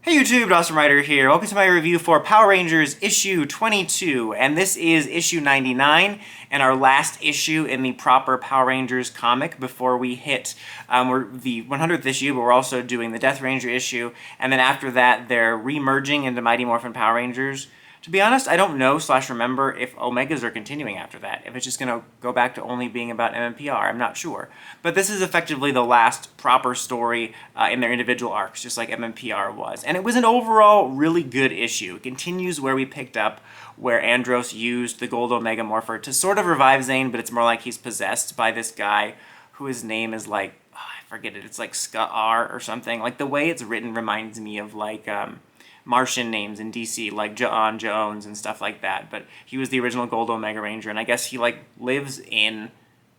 Hey YouTube, Awesome Writer here. Welcome to my review for Power Rangers issue 22, and this is issue 99 and our last issue in the proper Power Rangers comic before we hit we're the 100th issue, but we're also doing the Death Ranger issue, and then after that they're re-merging into Mighty Morphin Power Rangers. To be honest, I don't know / remember if Omegas are continuing after that, if it's just going to go back to only being about mmpr, I'm not sure. But this is effectively the last proper story in their individual arcs, just like mmpr was. And it was an overall really good issue. It continues where we picked up, where Andros used the Gold Omega Morpher to sort of revive Zane, but it's more like he's possessed by this guy who his name is like, oh, I forget it, it's like Ska-R or something. Like the way it's written reminds me of like Martian names in DC, like Ja'on Jones and stuff like that, but he was the original Gold Omega Ranger, and I guess he like lives in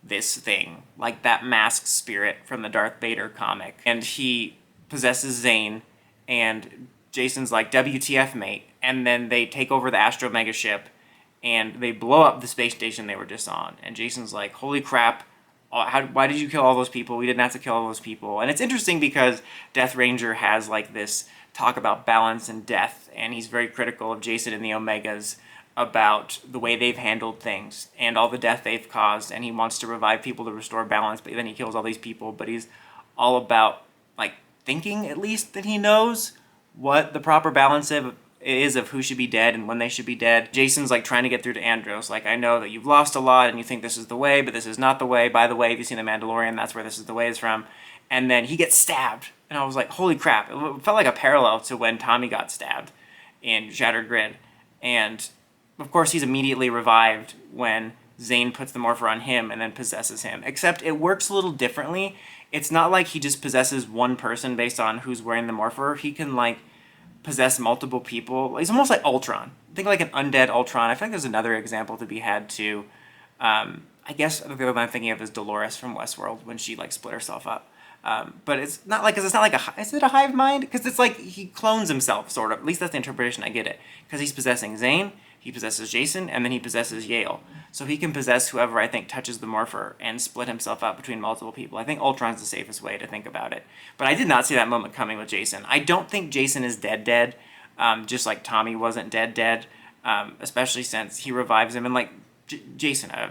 this thing, like that masked spirit from the Darth Vader comic, and he possesses Zane, and Jason's like, WTF mate, and then they take over the Astro Mega ship, and they blow up the space station they were just on, and Jason's like, holy crap, why did you kill all those people? We didn't have to kill all those people. And it's interesting because Death Ranger has like this talk about balance and death, and he's very critical of Jason and the Omegas about the way they've handled things and all the death they've caused, and he wants to revive people to restore balance, but then he kills all these people. But he's all about like thinking, at least, that he knows what the proper balance is of who should be dead and when they should be dead. Jason's like trying to get through to Andros, like, I know that you've lost a lot and you think this is the way, but this is not the way. By the way, if you've seen The Mandalorian, that's where this is the way is from. And then he gets stabbed, and I was like, holy crap. It felt like a parallel to when Tommy got stabbed in Shattered Grid. And of course he's immediately revived when Zane puts the Morpher on him and then possesses him. Except it works a little differently. It's not like he just possesses one person based on who's wearing the Morpher. He can like possess multiple people. He's almost like Ultron. Think like an undead Ultron. I think there's another example to be had too. I guess the other one I'm thinking of is Dolores from Westworld when she like split herself up. But it's not like, is it a hive mind? Because it's like he clones himself, sort of. At least that's the interpretation I get it. Because he's possessing Zane, he possesses Jason, and then he possesses Yale. So he can possess whoever I think touches the Morpher and split himself up between multiple people. I think Ultron's the safest way to think about it. But I did not see that moment coming with Jason. I don't think Jason is dead, just like Tommy wasn't dead, especially since he revives him. And like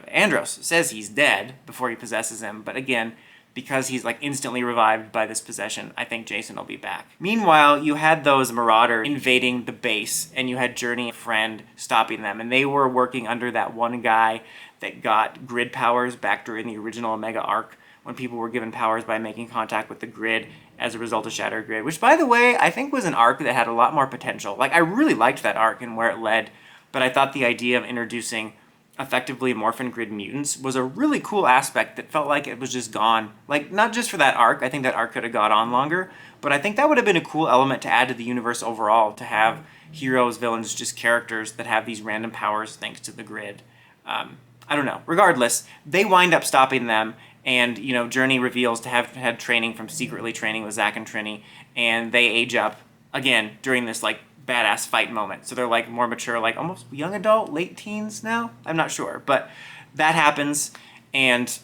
Andros says he's dead before he possesses him, but again, because he's like instantly revived by this possession, I think Jason will be back. Meanwhile, you had those Marauders invading the base, and you had Journey and Friend stopping them, and they were working under that one guy that got grid powers back during the original Omega arc, when people were given powers by making contact with the grid as a result of Shattered Grid, which, by the way, I think was an arc that had a lot more potential. Like, I really liked that arc and where it led, but I thought the idea of introducing effectively Morphin Grid mutants was a really cool aspect that felt like it was just gone. Like, not just for that arc, I think that arc could have gone on longer, but I think that would have been a cool element to add to the universe overall, to have heroes, villains, just characters that have these random powers thanks to the grid. I don't know. Regardless, they wind up stopping them, and, you know, Journey reveals to have had training from secretly training with Zack and Trini, and they age up, again, during this, like, badass fight moment. So they're like more mature, like almost young adult, late teens now? I'm not sure, but that happens, and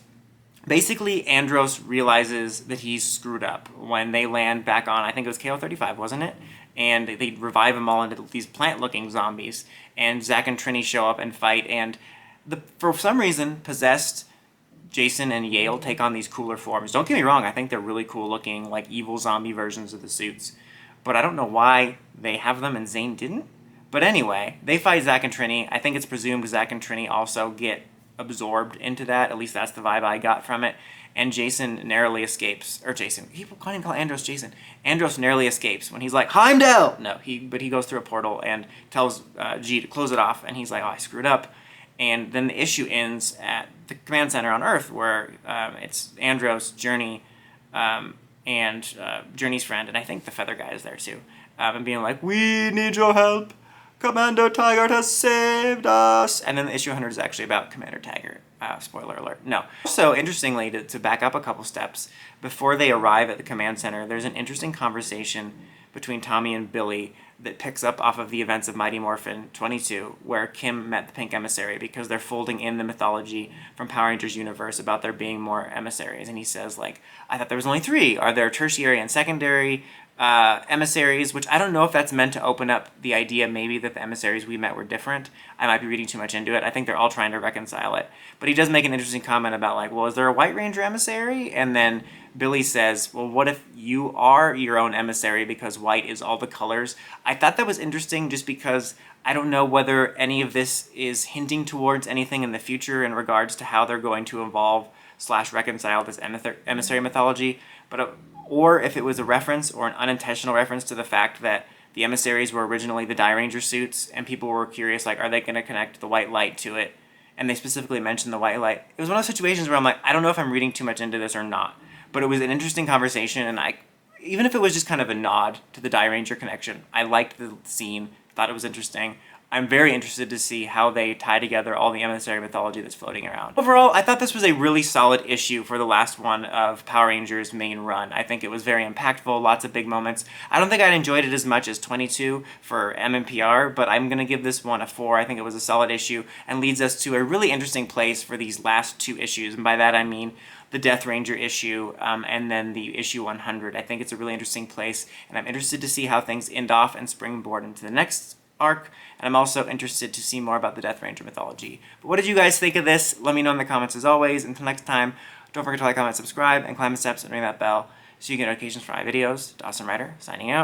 basically Andros realizes that he's screwed up when they land back on, I think it was KO-35, wasn't it? And they revive them all into these plant-looking zombies, and Zack and Trini show up and fight, and for some reason, possessed Jason and Yale take on these cooler forms. Don't get me wrong, I think they're really cool looking, like evil zombie versions of the suits. But I don't know why they have them and Zane didn't. But anyway, they fight Zack and Trini. I think it's presumed Zack and Trini also get absorbed into that. At least that's the vibe I got from it. And Jason narrowly escapes. Or Jason. People can't even call Andros Jason. Andros narrowly escapes when he's like, Heimdall! No, but he goes through a portal and tells G to close it off. And he's like, oh, I screwed up. And then the issue ends at the command center on Earth, where it's Andros, Journey, and Journey's friend, and I think the Feather guy is there too, and being like, we need your help, Commander Taggart has saved us. And then the issue 100 is actually about Commander Taggart. Spoiler alert. No. So interestingly, to back up a couple steps, before they arrive at the command center, there's an interesting conversation between Tommy and Billy that picks up off of the events of Mighty Morphin 22, where Kim met the Pink Emissary, because they're folding in the mythology from Power Rangers universe about there being more emissaries. And he says, like, I thought there was only 3. Are there tertiary and secondary emissaries, which I don't know if that's meant to open up the idea maybe that the emissaries we met were different. I might be reading too much into it. I think they're all trying to reconcile it. But he does make an interesting comment about like, well, is there a White Ranger emissary? And then Billy says, well, what if you are your own emissary because white is all the colors? I thought that was interesting just because I don't know whether any of this is hinting towards anything in the future in regards to how they're going to evolve / reconcile this emissary mythology, but or if it was a reference or an unintentional reference to the fact that the emissaries were originally the Die Ranger suits, and people were curious, like, are they going to connect the white light to it? And they specifically mentioned the white light. It was one of those situations where I'm like, I don't know if I'm reading too much into this or not, but it was an interesting conversation, and even if it was just kind of a nod to the Die Ranger connection, I liked the scene, thought it was interesting. I'm very interested to see how they tie together all the emissary mythology that's floating around. Overall, I thought this was a really solid issue for the last one of Power Rangers' main run. I think it was very impactful, lots of big moments. I don't think I enjoyed it as much as 22 for mmpr, but I'm going to give this one a 4. I think it was a solid issue and leads us to a really interesting place for these last 2 issues. And by that I mean the Death Ranger issue and then the issue 100. I think it's a really interesting place, and I'm interested to see how things end off and springboard into the next arc, and I'm also interested to see more about the Death Ranger mythology. But what did you guys think of this? Let me know in the comments as always. Until next time, don't forget to like, comment, subscribe, and climb the steps and ring that bell so you get notifications for my videos. Dawson Ryder, signing out.